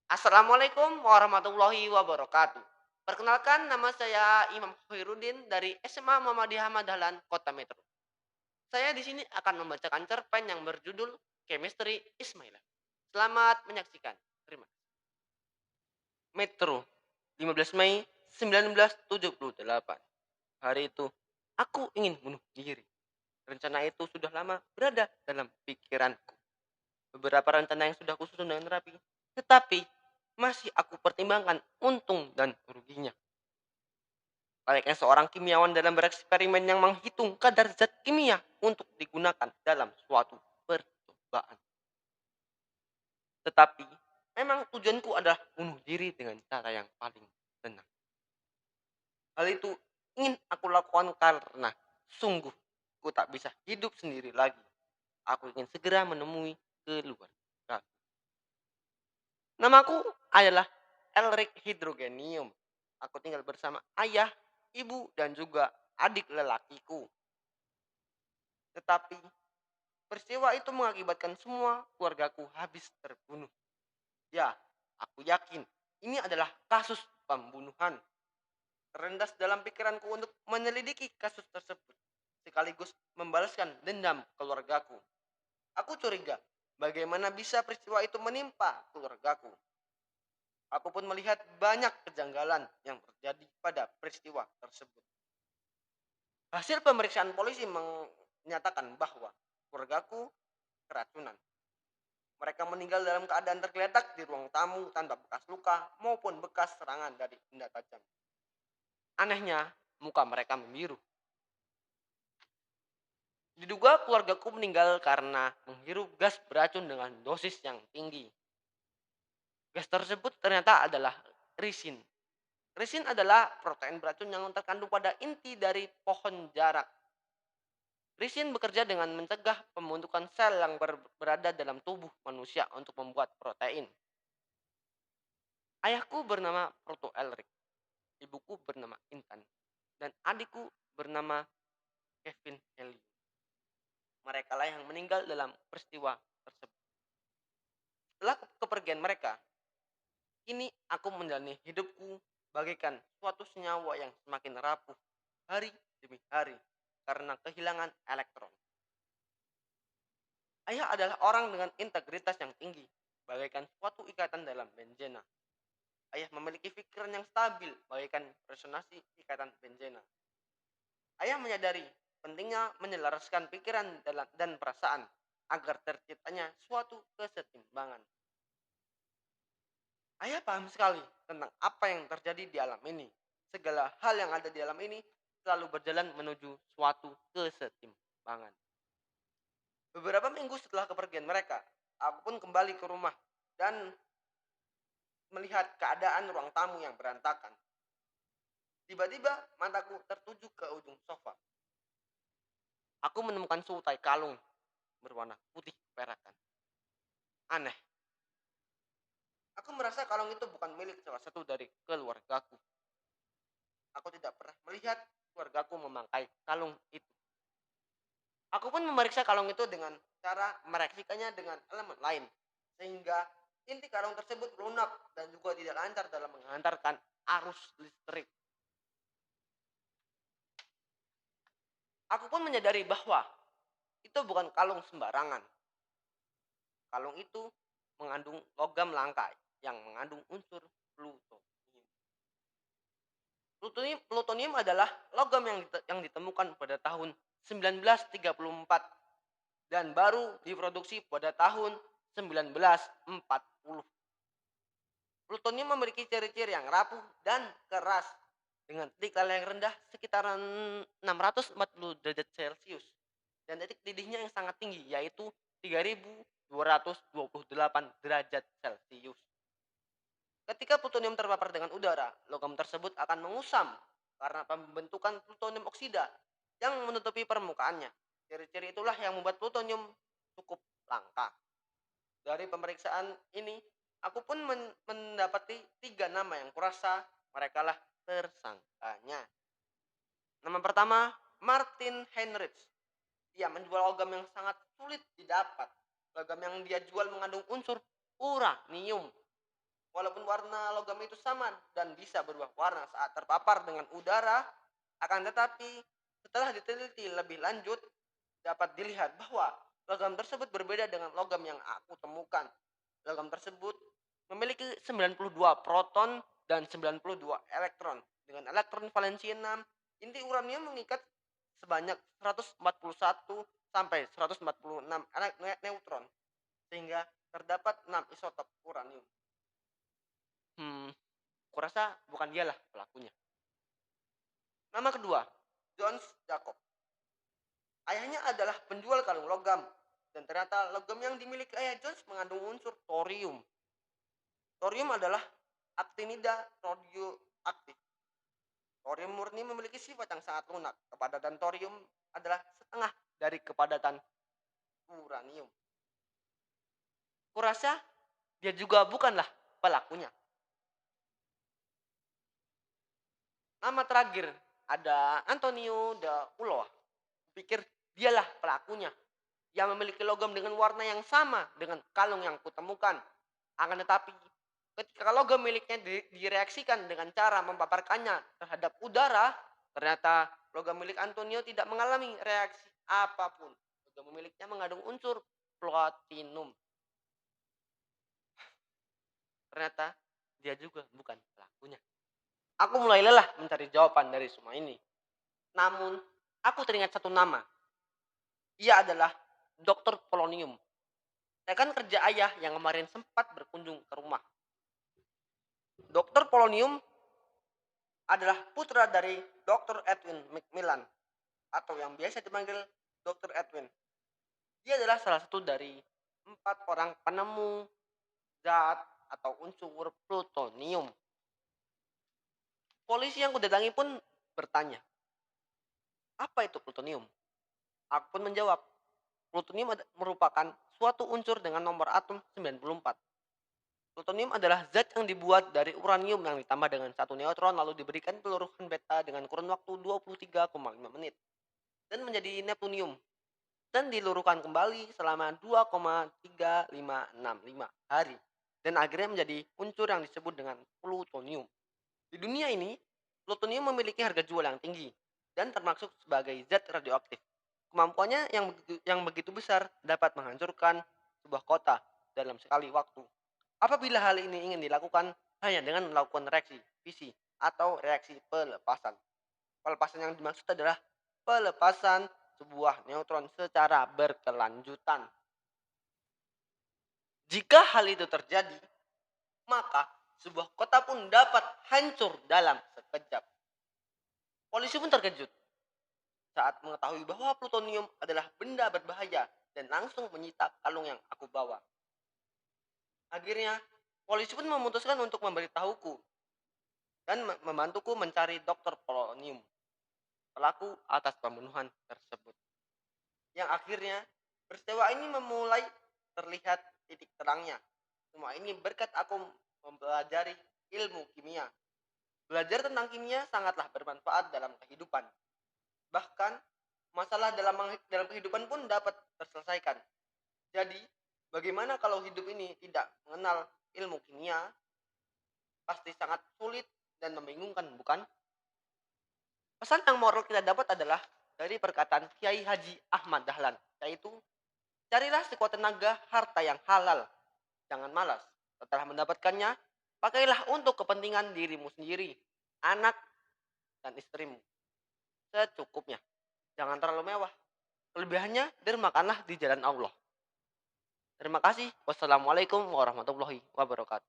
Assalamualaikum warahmatullahi wabarakatuh. Perkenalkan, nama saya Imam Khairuddin dari SMA Muhammadiyah Dahlan, Kota Metro. Saya di sini akan membacakan cerpen yang berjudul Chemistry is My Life. Selamat menyaksikan. Terima kasih. Metro, 15 Mei 1978. Hari itu, aku ingin bunuh diri. Rencana itu sudah lama berada dalam pikiranku. Beberapa rencana yang sudah kususun dengan rapi, tetapi masih aku pertimbangkan untung dan ruginya. Layaknya seorang kimiawan dalam bereksperimen yang menghitung kadar zat kimia untuk digunakan dalam suatu percobaan. Tetapi, memang tujuanku adalah bunuh diri dengan cara yang paling tenang. Hal itu ingin aku lakukan karena sungguh ku tak bisa hidup sendiri lagi. Aku ingin segera menemui keluarga. Namaku adalah Elric Hydrogenium. Aku tinggal bersama ayah, ibu, dan juga adik lelakiku. Tetapi peristiwa itu mengakibatkan semua keluargaku habis terbunuh. Ya, aku yakin ini adalah kasus pembunuhan. Terlintas dalam pikiranku untuk menyelidiki kasus tersebut, sekaligus membalaskan dendam keluargaku. Aku curiga bagaimana bisa peristiwa itu menimpa keluargaku. Aku pun melihat banyak kejanggalan yang terjadi pada peristiwa tersebut. Hasil pemeriksaan polisi menyatakan bahwa keluargaku keracunan. Mereka meninggal dalam keadaan tergeletak di ruang tamu tanpa bekas luka maupun bekas serangan dari benda tajam. Anehnya, muka mereka membiru. Diduga keluargaku meninggal karena menghirup gas beracun dengan dosis yang tinggi. Gas tersebut ternyata adalah risin. Risin adalah protein beracun yang terkandung pada inti dari pohon jarak. Risin bekerja dengan mencegah pembentukan sel yang berada dalam tubuh manusia untuk membuat protein. Ayahku bernama Proto Elric, ibuku bernama Intan, dan adikku bernama Kevin Heli. Mereka lah yang meninggal dalam peristiwa tersebut. Setelah kepergian mereka, kini aku menjalani hidupku bagaikan suatu senyawa yang semakin rapuh hari demi hari karena kehilangan elektron. Ayah adalah orang dengan integritas yang tinggi, bagaikan suatu ikatan dalam benzena. Ayah memiliki pikiran yang stabil, bagaikan resonansi ikatan benzena. Ayah menyadari pentingnya menyelaraskan pikiran dan perasaan agar terciptanya suatu kesetimbangan. Ayah paham sekali tentang apa yang terjadi di alam ini. Segala hal yang ada di alam ini selalu berjalan menuju suatu kesetimbangan. Beberapa minggu setelah kepergian mereka, aku pun kembali ke rumah dan melihat keadaan ruang tamu yang berantakan. Tiba-tiba mataku tertuju ke ujung sofa. Aku menemukan sutai kalung berwarna putih perakan. Aneh, aku merasa kalung itu bukan milik salah satu dari keluargaku. Aku tidak pernah melihat keluargaku memakai kalung itu. Aku pun memeriksa kalung itu dengan cara mereaksikannya dengan elemen lain. Sehingga inti kalung tersebut lunak dan juga tidak lancar dalam menghantarkan arus listrik. Aku pun menyadari bahwa itu bukan kalung sembarangan. Kalung itu mengandung logam langka yang mengandung unsur plutonium. Plutonium adalah logam yang ditemukan pada tahun 1934 dan baru diproduksi pada tahun 1940. Plutonium memiliki ciri-ciri yang rapuh dan keras dengan titik leleh yang rendah sekitaran 640 derajat Celcius dan titik didihnya yang sangat tinggi yaitu 3228 derajat Celcius. Ketika plutonium terpapar dengan udara, logam tersebut akan mengusam karena pembentukan plutonium oksida yang menutupi permukaannya. Ciri-ciri itulah yang membuat plutonium cukup langka. Dari pemeriksaan ini, aku pun mendapati 3 nama yang kurasa mereka lah tersangkanya. Nama pertama, Martin Heinrich. Dia menjual logam yang sangat sulit didapat. Logam yang dia jual mengandung unsur uranium. Walaupun warna logam itu sama dan bisa berubah warna saat terpapar dengan udara, akan tetapi setelah diteliti lebih lanjut, dapat dilihat bahwa logam tersebut berbeda dengan logam yang aku temukan. Logam tersebut memiliki 92 proton dan 92 elektron. Dengan elektron valensi 6, inti uranium mengikat sebanyak 141 sampai 146 neutron, sehingga terdapat 6 isotop uranium. Kurasa bukan dialah pelakunya. Nama kedua, Jones Jacob. Ayahnya adalah penjual kalung logam, dan ternyata logam yang dimiliki ayah Jones mengandung unsur thorium. Thorium adalah aktinida radioaktif. Thorium murni memiliki sifat yang sangat lunak. Kepadatan thorium adalah setengah dari kepadatan uranium. Kurasa dia juga bukanlah pelakunya. Nama terakhir ada Antonio de Ulloa. Pikir dialah pelakunya yang memiliki logam dengan warna yang sama dengan kalung yang kutemukan. Akan tetapi ketika logam miliknya direaksikan dengan cara mempaparkannya terhadap udara, ternyata logam milik Antonio tidak mengalami reaksi apapun. Logam miliknya mengandung unsur platinum. Ternyata dia juga bukan pelakunya. Aku mulai lelah mencari jawaban dari semua ini. Namun, aku teringat satu nama. Ia adalah Dr. Polonium. Rekan kerja ayah yang kemarin sempat berkunjung ke rumah. Dr. Polonium adalah putra dari Dr. Edwin Macmillan atau yang biasa dipanggil Dr. Edwin. Dia adalah salah satu dari 4 orang penemu zat atau unsur plutonium. Polisi yang kudatangi pun bertanya, apa itu plutonium? Aku pun menjawab, plutonium merupakan suatu unsur dengan nomor atom 94. Plutonium adalah zat yang dibuat dari uranium yang ditambah dengan satu neutron lalu diberikan peluruhan beta dengan kurun waktu 23,5 menit dan menjadi neptunium dan diluruhkan kembali selama 2,3565 hari dan akhirnya menjadi unsur yang disebut dengan plutonium. Di dunia ini, plutonium memiliki harga jual yang tinggi dan termasuk sebagai zat radioaktif. Kemampuannya yang begitu besar dapat menghancurkan sebuah kota dalam sekali waktu. Apabila hal ini ingin dilakukan hanya dengan melakukan reaksi fisi atau reaksi pelepasan. Pelepasan yang dimaksud adalah pelepasan sebuah neutron secara berkelanjutan. Jika hal itu terjadi, maka sebuah kota pun dapat hancur dalam sekejap. Polisi pun terkejut saat mengetahui bahwa plutonium adalah benda berbahaya dan langsung menyita kalung yang aku bawa. Akhirnya, polisi pun memutuskan untuk memberitahuku dan membantuku mencari Dr. Polonium, pelaku atas pembunuhan tersebut. Yang akhirnya, peristiwa ini memulai terlihat titik terangnya. Semua ini berkat aku mempelajari ilmu kimia. Belajar tentang kimia sangatlah bermanfaat dalam kehidupan. Bahkan, masalah dalam kehidupan pun dapat terselesaikan. Jadi, bagaimana kalau hidup ini tidak mengenal ilmu kimia? Pasti sangat sulit dan membingungkan, bukan? Pesan yang moral kita dapat adalah dari perkataan Kiai Haji Ahmad Dahlan, yaitu, carilah sekuat tenaga harta yang halal. Jangan malas. Setelah mendapatkannya, pakailah untuk kepentingan dirimu sendiri, anak, dan istrimu. Secukupnya. Jangan terlalu mewah. Kelebihannya dermakanlah di jalan Allah. Terima kasih. Wassalamualaikum warahmatullahi wabarakatuh.